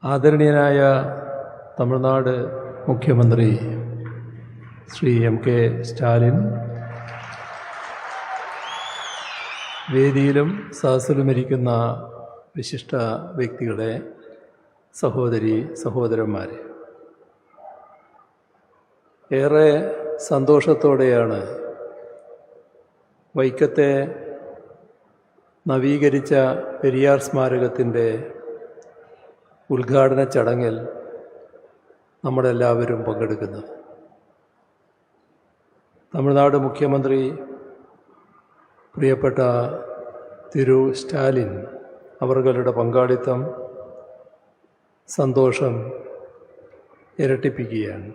ആദരണീയനായ തമിഴ്നാട് മുഖ്യമന്ത്രി ശ്രീ MK സ്റ്റാലിൻ, വേദിയിലും സദസ്സിലുമിരിക്കുന്ന വിശിഷ്ട വ്യക്തികളെ, സഹോദരി സഹോദരന്മാരെ, ഏറെ സന്തോഷത്തോടെയാണ് വൈക്കത്തെ നവീകരിച്ച പെരിയാർ സ്മാരകത്തിൻ്റെ ഉദ്ഘാടന ചടങ്ങിൽ നമ്മളെല്ലാവരും പങ്കെടുക്കുന്നത്. തമിഴ്നാട് മുഖ്യമന്ത്രി പ്രിയപ്പെട്ട തിരു സ്റ്റാലിൻ അവരുടെ പങ്കാളിത്തം സന്തോഷം ഇരട്ടിപ്പിക്കുകയാണ്.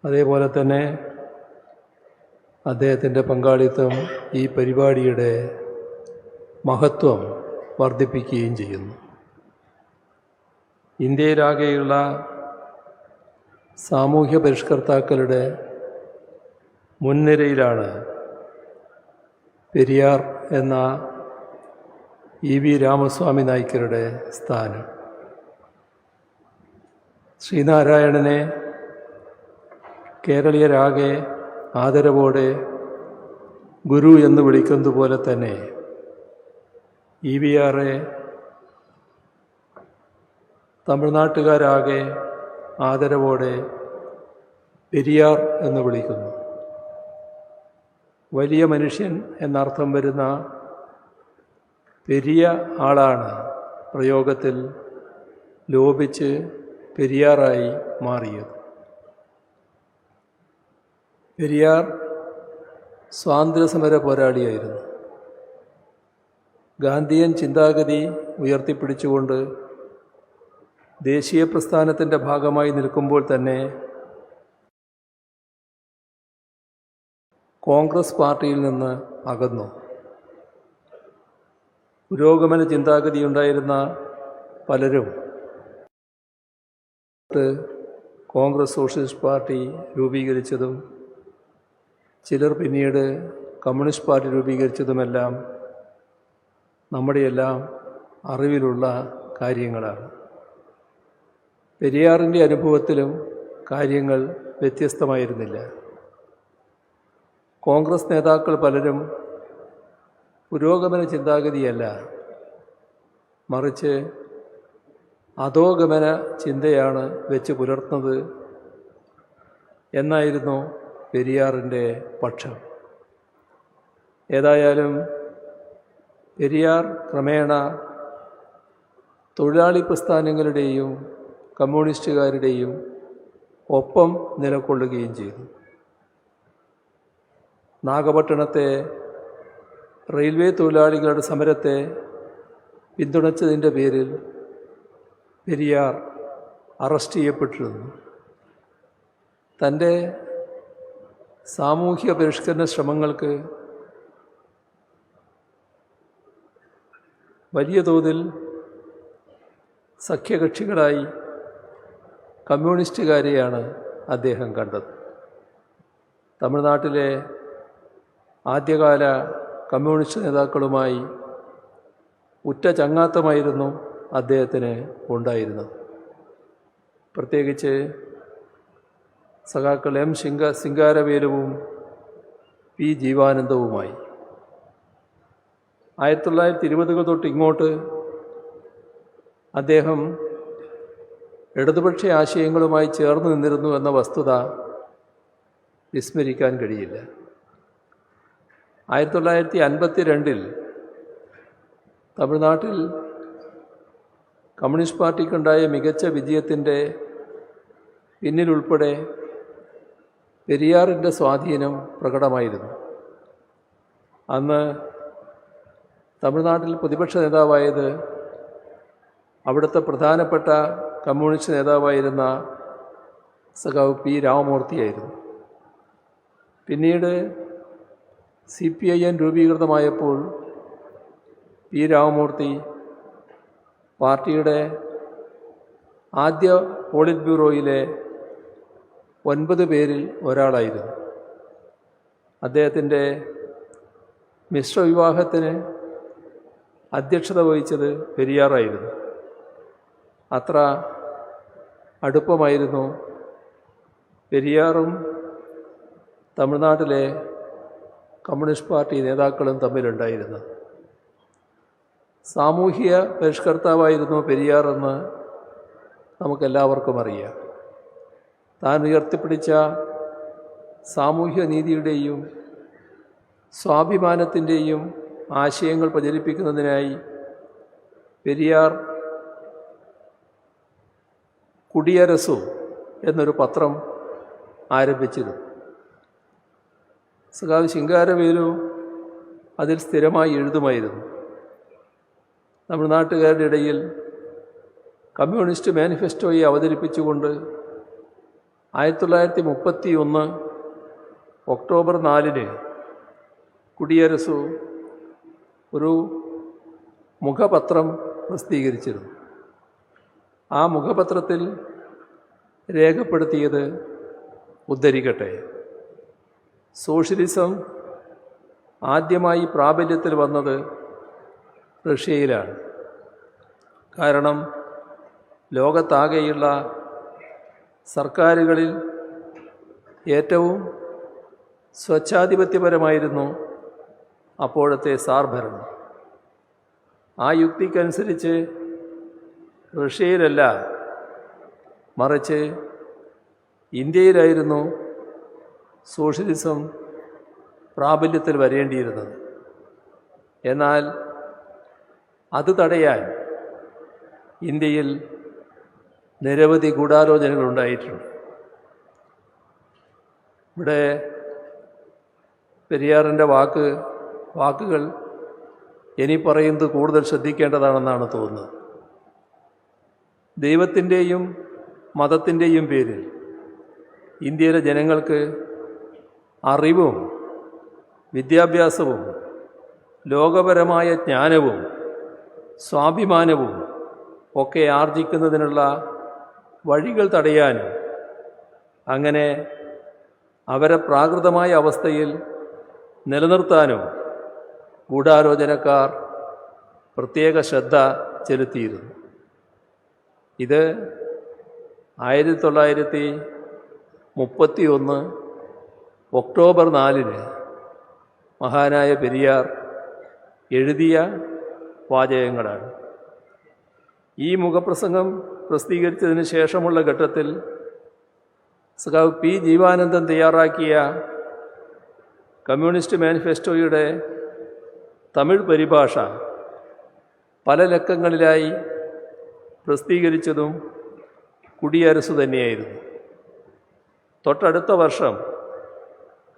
അതേപോലെ തന്നെ അദ്ദേഹത്തിൻ്റെ പങ്കാളിത്തം ഈ പരിപാടിയുടെ മഹത്വം വർദ്ധിപ്പിക്കുകയും ചെയ്യുന്നു. ഇന്ത്യയിലാകെയുള്ള സാമൂഹ്യ പരിഷ്കർത്താക്കളുടെ മുൻനിരയിലാണ് പെരിയാർ എന്ന EV രാമസ്വാമി നായ്ക്കരുടെ സ്ഥാനം. ശ്രീനാരായണനെ കേരളീയരാകെ ആദരവോടെ ഗുരു എന്ന് വിളിക്കുന്നതുപോലെ തന്നെ EVRയെ തമിഴ്നാട്ടുകാരാകെ ആദരവോടെ പെരിയാർ എന്ന് വിളിക്കുന്നു. വലിയ മനുഷ്യൻ എന്നർത്ഥം വരുന്ന പെരിയ ആളാണ് പ്രയോഗത്തിൽ ലോപിച്ച് പെരിയാറായി മാറിയത്. പെരിയാർ സ്വാതന്ത്ര്യസമര പോരാളിയായിരുന്നു. ഗാന്ധിയൻ ചിന്താഗതി ഉയർത്തിപ്പിടിച്ചുകൊണ്ട് ദേശീയ പ്രസ്ഥാനത്തിൻ്റെ ഭാഗമായി നിൽക്കുമ്പോൾ തന്നെ കോൺഗ്രസ് പാർട്ടിയിൽ നിന്ന് അകന്നു. പുരോഗമന ചിന്താഗതിയുണ്ടായിരുന്ന പലരും കോൺഗ്രസ് സോഷ്യലിസ്റ്റ് പാർട്ടി രൂപീകരിച്ചതും ചിലർ പിന്നീട് കമ്മ്യൂണിസ്റ്റ് പാർട്ടി രൂപീകരിച്ചതുമെല്ലാം നമ്മുടെയെല്ലാം അറിവിലുള്ള കാര്യങ്ങളാണ്. പെരിയാറിൻ്റെ അനുഭവത്തിലും കാര്യങ്ങൾ വ്യത്യസ്തമായിരുന്നില്ല. കോൺഗ്രസ് നേതാക്കൾ പലരും പുരോഗമന ചിന്താഗതിയല്ല, മറിച്ച് അധോഗമന ചിന്തയാണ് വെച്ച് പുലർത്തുന്നത് എന്നായിരുന്നു പെരിയാറിൻ്റെ പക്ഷം. ഏതായാലും പെരിയാർ ക്രമേണ തൊഴിലാളി പ്രസ്ഥാനങ്ങളുടെയും കമ്മ്യൂണിസ്റ്റുകാരുടെയും ഒപ്പം നിലകൊള്ളുകയും ചെയ്തു. നാഗപട്ടണത്തെ റെയിൽവേ തൊഴിലാളികളുടെ സമരത്തെ പിന്തുണച്ചതിൻ്റെ പേരിൽ പെരിയാർ അറസ്റ്റ് ചെയ്യപ്പെട്ടിരുന്നു. തൻ്റെ സാമൂഹ്യ പരിഷ്കരണ ശ്രമങ്ങൾക്ക് വലിയ തോതിൽ സഖ്യകക്ഷികളായി കമ്മ്യൂണിസ്റ്റുകാരെയാണ് അദ്ദേഹം കണ്ടത്. തമിഴ്നാട്ടിലെ ആദ്യകാല കമ്മ്യൂണിസ്റ്റ് നേതാക്കളുമായി ഉറ്റ ചങ്ങാത്തമായിരുന്നു അദ്ദേഹത്തിന് ഉണ്ടായിരുന്നത്. പ്രത്യേകിച്ച് സഖാക്കൾ M. സിംഗാരവേലുവും P. ജീവാനന്ദവുമായി. 1920 തൊട്ട് ഇങ്ങോട്ട് അദ്ദേഹം ഇടതുപക്ഷ ആശയങ്ങളുമായി ചേർന്ന് നിന്നിരുന്നു എന്ന വസ്തുത വിസ്മരിക്കാൻ കഴിയില്ല. 1952 തമിഴ്നാട്ടിൽ കമ്മ്യൂണിസ്റ്റ് പാർട്ടിക്കുണ്ടായ മികച്ച വിജയത്തിൻ്റെ പിന്നിലുൾപ്പെടെ പെരിയാറിൻ്റെ സ്വാധീനം പ്രകടമായിരുന്നു. അന്ന് തമിഴ്നാട്ടിൽ പ്രതിപക്ഷ നേതാവായത് അവിടുത്തെ പ്രധാനപ്പെട്ട കമ്മ്യൂണിസ്റ്റ് നേതാവായിരുന്ന സഖാവ് P. രാമമൂർത്തിയായിരുന്നു. പിന്നീട് CPIM രൂപീകൃതമായപ്പോൾ P. രാമമൂർത്തി പാർട്ടിയുടെ ആദ്യ പോളിറ്റ് ബ്യൂറോയിലെ 9 പേരിൽ ഒരാളായിരുന്നു. അദ്ദേഹത്തിൻ്റെ മിശ്രവിവാഹത്തിന് അധ്യക്ഷത വഹിച്ചത് പെരിയാറായിരുന്നു. അത്ര അടുപ്പമായിരുന്നു പെരിയാറും തമിഴ്നാട്ടിലെ കമ്മ്യൂണിസ്റ്റ് പാർട്ടി നേതാക്കളും തമ്മിലുണ്ടായിരുന്നു. സാമൂഹിക പരിഷ്കർത്താവായിരുന്നു പെരിയാറെന്ന് നമുക്കെല്ലാവർക്കും അറിയാം. താൻ ഉയർത്തിപ്പിടിച്ച സാമൂഹ്യ നീതിയുടെയും സ്വാഭിമാനത്തിൻ്റെയും ആശയങ്ങൾ പ്രചരിപ്പിക്കുന്നതിനായി പെരിയാർ കുടിയരസു എന്നൊരു പത്രം ആരംഭിച്ചിരുന്നു. സഖാവ് ശിങ്കാരവേലു അതിൽ സ്ഥിരമായി എഴുതുമായിരുന്നു. തമിഴ്നാട്ടുകാരുടെ ഇടയിൽ കമ്മ്യൂണിസ്റ്റ് മാനിഫെസ്റ്റോയെ അവതരിപ്പിച്ചുകൊണ്ട് 1931 ഒക്ടോബർ 4 കുടിയരസു ഒരു മുഖപത്രം പ്രസിദ്ധീകരിച്ചിരുന്നു. ആ മുഖപത്രത്തിൽ രേഖപ്പെടുത്തിയത് ഉദ്ധരിക്കട്ടെ: സോഷ്യലിസം ആദ്യമായി പ്രാബല്യത്തിൽ വന്നത് റഷ്യയിലാണ്. കാരണം ലോകത്താകെയുള്ള സർക്കാരുകളിൽ ഏറ്റവും സ്വച്ഛാധിപത്യപരമായിരുന്നു അപ്പോഴത്തെ സാർ ഭരണം. ആ യുക്തിക്കനുസരിച്ച് റഷ്യയിലല്ല, മറിച്ച് ഇന്ത്യയിലായിരുന്നു സോഷ്യലിസം പ്രാബല്യത്തിൽ വരേണ്ടിയിരുന്നത്. എന്നാൽ അത് തടയാൻ ഇന്ത്യയിൽ നിരവധി ഗൂഢാലോചനകളുണ്ടായിട്ടുണ്ട്. ഇവിടെ പെരിയാറിൻ്റെ വാക്കുകൾ ഇനി പറയുന്നത് കൂടുതൽ ശ്രദ്ധിക്കേണ്ടതാണെന്നാണ് തോന്നുന്നത്. ദൈവത്തിൻ്റെയും മതത്തിൻ്റെയും പേരിൽ ഇന്ത്യയിലെ ജനങ്ങൾക്ക് അറിവും വിദ്യാഭ്യാസവും ലോകപരമായ ജ്ഞാനവും സ്വാഭിമാനവും ഒക്കെ ആർജിക്കുന്നതിനുള്ള വഴികൾ തടയാനും അങ്ങനെ അവരെ പ്രാകൃതമായ അവസ്ഥയിൽ നിലനിർത്താനും ഗൂഢാലോചനക്കാർ പ്രത്യേക ശ്രദ്ധ ചെലുത്തിയിരുന്നു. ഇത് 1931 ഒക്ടോബർ 4 മഹാനായ പെരിയാർ എഴുതിയ വാചകങ്ങളാണ്. ഈ മുഖപ്രസംഗം പ്രസിദ്ധീകരിച്ചതിന് ശേഷമുള്ള ഘട്ടത്തിൽ സഖാവ് പി ജീവാനന്ദൻ തയ്യാറാക്കിയ കമ്മ്യൂണിസ്റ്റ് മാനിഫെസ്റ്റോയുടെ തമിഴ് പരിഭാഷ പല ലക്കങ്ങളിലായി പ്രസിദ്ധീകരിച്ചതും കുടിയരസു തന്നെയായിരുന്നു. തൊട്ടടുത്ത വർഷം,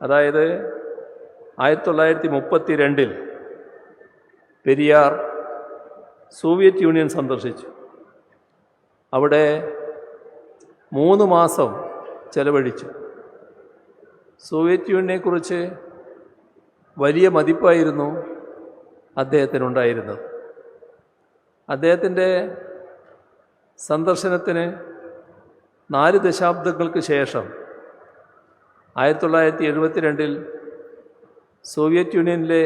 അതായത് 1932 പെരിയാർ സോവിയറ്റ് യൂണിയൻ സന്ദർശിച്ചു. അവിടെ 3 മാസം ചെലവഴിച്ചു. സോവിയറ്റ് യൂണിയനെക്കുറിച്ച് വലിയ മതിപ്പായിരുന്നു അദ്ദേഹത്തിനുണ്ടായിരുന്നത്. അദ്ദേഹത്തിൻ്റെ സന്ദർശനത്തിന് 4 ദശാബ്ദങ്ങൾക്ക് ശേഷം 1972 സോവിയറ്റ് യൂണിയനിലെ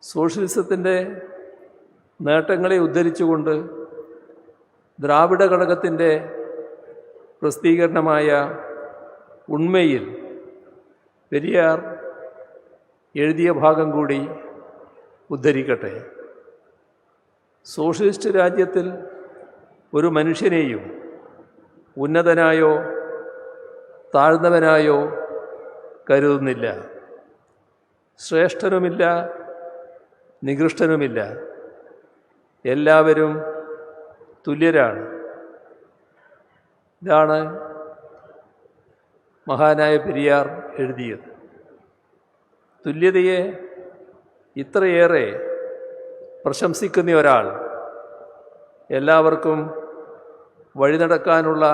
സോഷ്യലിസത്തിൻ്റെ നേട്ടങ്ങളെ ഉദ്ധരിച്ചുകൊണ്ട് ദ്രാവിഡ ഘടകത്തിൻ്റെ പ്രസിദ്ധീകരണമായ ഉണ്മയിൽ പെരിയാർ എഴുതിയ ഭാഗം കൂടി ഉദ്ധരിക്കട്ടെ. സോഷ്യലിസ്റ്റ് രാജ്യത്തിൽ ഒരു മനുഷ്യനെയും ഉന്നതനായോ താഴ്ന്നവനായോ കരുതുന്നില്ല. ശ്രേഷ്ഠനുമില്ല, നികൃഷ്ടനുമില്ല. എല്ലാവരും തുല്യരാണ്. ഇതാണ് മഹാനായ പെരിയാർ എഴുതിയത്. തുല്യതയെ ഇത്രയേറെ പ്രശംസിക്കുന്ന ഒരാൾ എല്ലാവർക്കും വഴി നടക്കാനുള്ള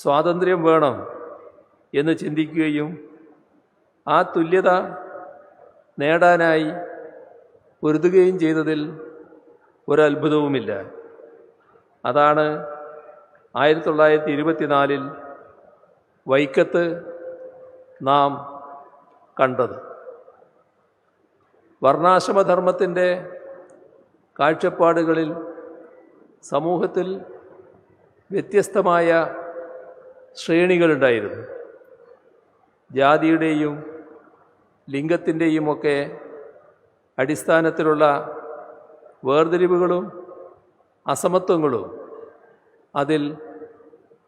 സ്വാതന്ത്ര്യം വേണം എന്ന് ചിന്തിക്കുകയും ആ തുല്യത നേടാനായി പൊരുതുകയും ചെയ്തതിൽ ഒരത്ഭുതവുമില്ല. അതാണ് 1924 വൈക്കത്ത് നാം കണ്ടത്. വർണ്ണാശ്രമധർമ്മത്തിൻ്റെ കാഴ്ചപ്പാടുകളിൽ സമൂഹത്തിൽ വ്യത്യസ്തമായ ശ്രേണികളുണ്ടായിരുന്നു. ജാതിയുടെയും ലിംഗത്തിൻ്റെയും ഒക്കെ അടിസ്ഥാനത്തിലുള്ള വേർതിരിവുകളും അസമത്വങ്ങളും അതിൽ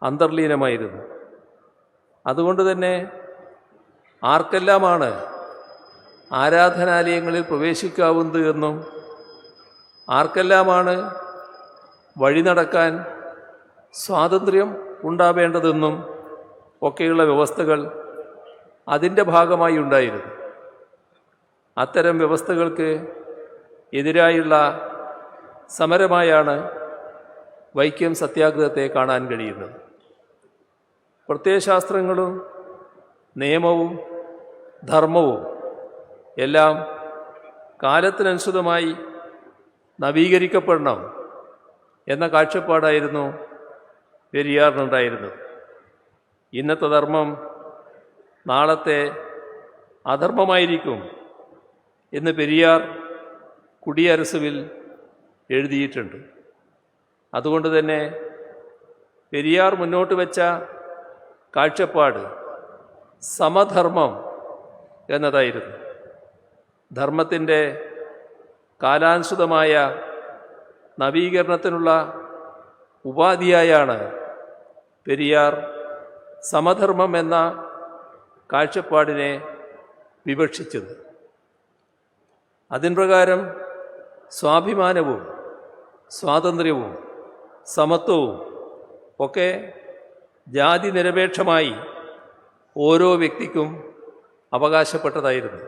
അന്തർലീനമായിരുന്നു. അതുകൊണ്ട് തന്നെ ആർക്കെല്ലാമാണ് ആരാധനാലയങ്ങളിൽ പ്രവേശിക്കാവുന്നത് എന്നും ആർക്കെല്ലാമാണ് വഴി നടക്കാൻ സ്വാതന്ത്ര്യം ഉണ്ടാവേണ്ടതെന്നും ഒക്കെയുള്ള വ്യവസ്ഥകൾ അതിൻ്റെ ഭാഗമായി ഉണ്ടായിരുന്നു. അത്തരം വ്യവസ്ഥകൾക്ക് എതിരായുള്ള സമരമായാണ് വൈക്കം സത്യാഗ്രഹത്തെ കാണാൻ കഴിയുന്നത്. പ്രത്യയശാസ്ത്രങ്ങളും നിയമവും ധർമ്മവും എല്ലാം കാലത്തിനനുസൃതമായി നവീകരിക്കപ്പെടണം എന്ന കാഴ്ചപ്പാടായിരുന്നു പെരിയാറിനുണ്ടായിരുന്നത്. ഇന്നത്തെ ധർമ്മം നാളത്തെ അധർമ്മമായിരിക്കും എന്ന് പെരിയാർ കുടിയരസുവിൽ എഴുതിയിട്ടുണ്ട്. അതുകൊണ്ട് തന്നെ പെരിയാർ മുന്നോട്ട് വെച്ച കാഴ്ചപ്പാട് സമധർമ്മം എന്നതായിരുന്നു. ധർമ്മത്തിൻ്റെ കാലാനുസൃതമായ നവീകരണത്തിനുള്ള ഉപാധിയായാണ് പെരിയാർ സമധർമ്മം എന്ന കാഴ്ചപ്പാടിനെ വിവക്ഷിച്ചത്. അതിൻ പ്രകാരം സ്വാഭിമാനവും സ്വാതന്ത്ര്യവും സമത്വവും ഒക്കെ ജാതി നിരപേക്ഷമായി ഓരോ വ്യക്തിക്കും അവകാശപ്പെട്ടതായിരുന്നു.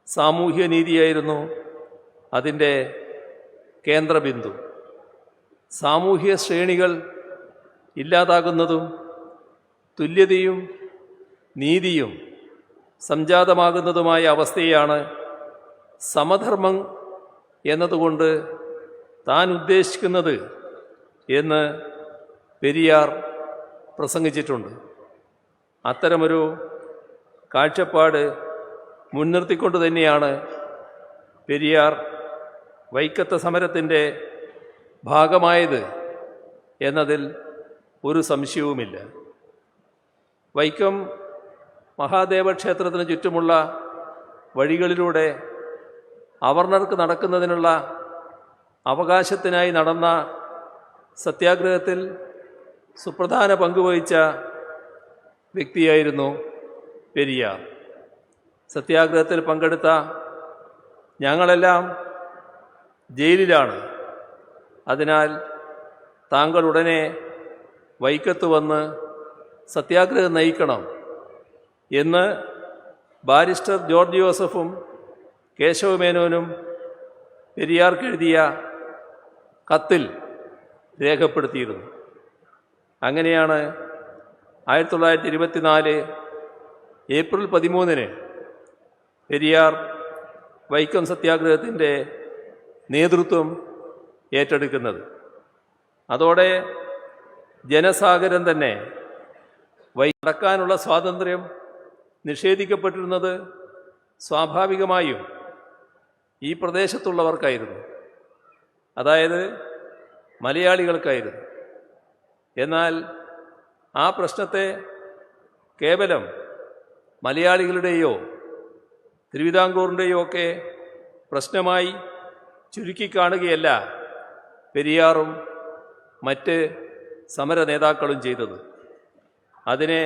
സാമൂഹ്യ നീതിയായിരുന്നു അതിൻ്റെ കേന്ദ്രബിന്ദു. സാമൂഹ്യ ശ്രേണികൾ ഇല്ലാതാകുന്നതും തുല്യതയും നീതിയും സംജാതമാകുന്നതുമായ അവസ്ഥയാണ് സമധർമ്മം എന്നതുകൊണ്ട് താൻ ഉദ്ദേശിക്കുന്നത് എന്ന് പെരിയാർ പ്രസംഗിച്ചിട്ടുണ്ട്. അത്തരമൊരു കാഴ്ചപ്പാട് മുൻനിർത്തിക്കൊണ്ട് തന്നെയാണ് പെരിയാർ വൈക്കത്തെ സമരത്തിൻ്റെ ഭാഗമായത് എന്നതിൽ ഒരു സംശയവുമില്ല. വൈക്കം മഹാദേവ ക്ഷേത്രത്തിന് ചുറ്റുമുള്ള വഴികളിലൂടെ അവർണർക്ക് നടക്കുന്നതിനുള്ള അവകാശത്തിനായി നടന്ന സത്യാഗ്രഹത്തിൽ സുപ്രധാന പങ്കുവഹിച്ച വ്യക്തിയായിരുന്നു പെരിയാർ. സത്യാഗ്രഹത്തിൽ പങ്കെടുത്ത ഞങ്ങളെല്ലാം ജയിലിലാണ്. അതിനാൽ താങ്കൾ ഉടനെ വൈക്കത്ത് വന്ന് സത്യാഗ്രഹം നയിക്കണം എന്ന് ബാരിസ്റ്റർ ജോർജ് ജോസഫും കേശവമേനോനും പെരിയാർക്ക് എഴുതിയ കത്തിൽ രേഖപ്പെടുത്തിയിരുന്നു. അങ്ങനെയാണ് 1924 ഏപ്രിൽ 13 പെരിയാർ വൈക്കം സത്യാഗ്രഹത്തിൻ്റെ നേതൃത്വം ഏറ്റെടുക്കുന്നത്. അതോടെ ജനസാഗരം തന്നെ നടക്കാനുള്ള സ്വാതന്ത്ര്യം നിഷേധിക്കപ്പെട്ടിരുന്നത് സ്വാഭാവികമായും ഈ പ്രദേശത്തുള്ളവർക്കായിരുന്നു, അതായത് മലയാളികൾക്കായിരുന്നു. എന്നാൽ ആ പ്രശ്നത്തെ കേവലം മലയാളികളുടെയോ തിരുവിതാംകൂറിൻ്റെയോ ഒക്കെ പ്രശ്നമായി ചുരുക്കിക്കാണുകയല്ല പെരിയാറും മറ്റ് സമര നേതാക്കളും ചെയ്തത്. അതിനെ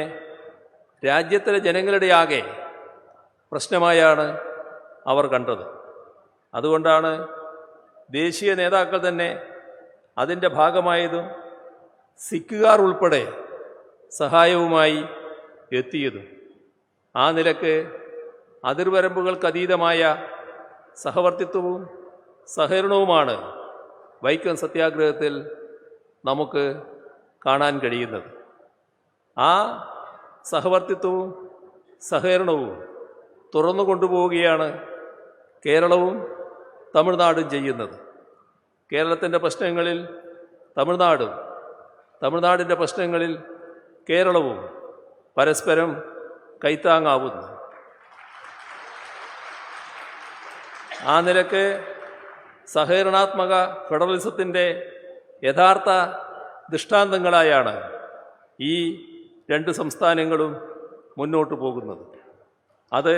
രാജ്യത്തിലെ ജനങ്ങളുടെ ആകെ പ്രശ്നമായാണ് അവർ കണ്ടത്. അതുകൊണ്ടാണ് ദേശീയ നേതാക്കൾ തന്നെ അതിൻ്റെ ഭാഗമായതും സിഖുകാർ ഉൾപ്പെടെ സഹായവുമായി എത്തിയതും. ആ നിലക്ക് അതിർവരമ്പുകൾക്കതീതമായ സഹവർത്തിത്വവും സഹകരണവുമാണ് വൈക്കം സത്യാഗ്രഹത്തിൽ നമുക്ക് കാണാൻ കഴിയുന്നത്. ആ സഹവർത്തിത്വവും സഹകരണവും തുറന്നു കൊണ്ടുപോവുകയാണ് കേരളവും തമിഴ്നാടും ചെയ്യുന്നത്. കേരളത്തിൻ്റെ പ്രശ്നങ്ങളിൽ തമിഴ്നാടും തമിഴ്നാടിൻ്റെ പ്രശ്നങ്ങളിൽ കേരളവും പരസ്പരം കൈത്താങ്ങാവുന്നു. ആ നിലക്ക് സഹകരണാത്മക ഫെഡറലിസത്തിൻ്റെ യഥാർത്ഥ ദൃഷ്ടാന്തങ്ങളായാണ് ഈ രണ്ട് സംസ്ഥാനങ്ങളും മുന്നോട്ട് പോകുന്നത്. അത്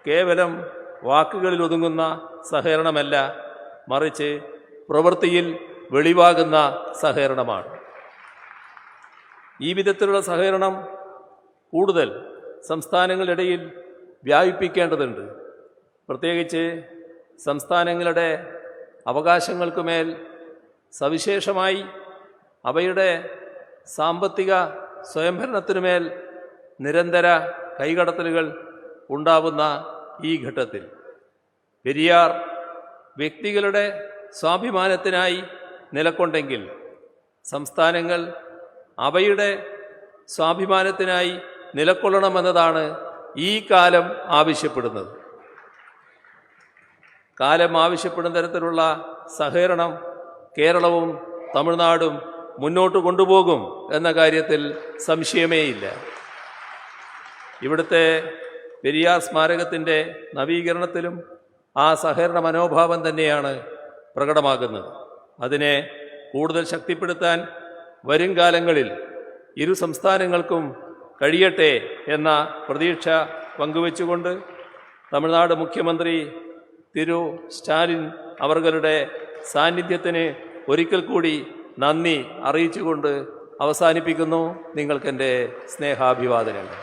കേവലം വാക്കുകളിൽ ഒതുങ്ങുന്ന സഹകരണമല്ല, മറിച്ച് പ്രവൃത്തിയിൽ വെളിവാകുന്ന സഹകരണമാണ്. ഈ വിധത്തിലുള്ള സഹകരണം കൂടുതൽ സംസ്ഥാനങ്ങളിടയിൽ വ്യാപിപ്പിക്കേണ്ടതുണ്ട്. പ്രത്യേകിച്ച് സംസ്ഥാനങ്ങളുടെ അവകാശങ്ങൾക്കുമേൽ സവിശേഷമായി അവയുടെ സാമ്പത്തിക സ്വയംഭരണത്തിനുമേൽ നിരന്തര കൈകടത്തലുകൾ ഉണ്ടാവുന്ന ഈ ഘട്ടത്തിൽ പെരിയാർ വ്യക്തികളുടെ സ്വാഭിമാനത്തിനായി നിലകൊണ്ടെങ്കിൽ സംസ്ഥാനങ്ങൾ അവയുടെ സ്വാഭിമാനത്തിനായി നിലകൊള്ളണമെന്നതാണ് ഈ കാലം ആവശ്യപ്പെടുന്നത്. കാലം ആവശ്യപ്പെടുന്ന തരത്തിലുള്ള സഹകരണം കേരളവും തമിഴ്നാടും മുന്നോട്ട് കൊണ്ടുപോകും എന്ന കാര്യത്തിൽ സംശയമേയില്ല. ഇവിടുത്തെ പെരിയാർ സ്മാരകത്തിൻ്റെ നവീകരണത്തിലും ആ സഹകരണ മനോഭാവം തന്നെയാണ് പ്രകടമാകുന്നത്. അതിനെ കൂടുതൽ ശക്തിപ്പെടുത്താൻ വരും കാലങ്ങളിൽ ഇരു സംസ്ഥാനങ്ങൾക്കും കഴിയട്ടെ എന്ന പ്രതീക്ഷ പങ്കുവച്ചുകൊണ്ട് തമിഴ്നാട് മുഖ്യമന്ത്രി തിരു സ്റ്റാലിൻ അവരുടെ സാന്നിധ്യത്തിന് ഒരിക്കൽ കൂടി നന്ദി അറിയിച്ചുകൊണ്ട് അവസാനിപ്പിക്കുന്നു. നിങ്ങൾക്കെൻ്റെ സ്നേഹാഭിവാദനങ്ങൾ.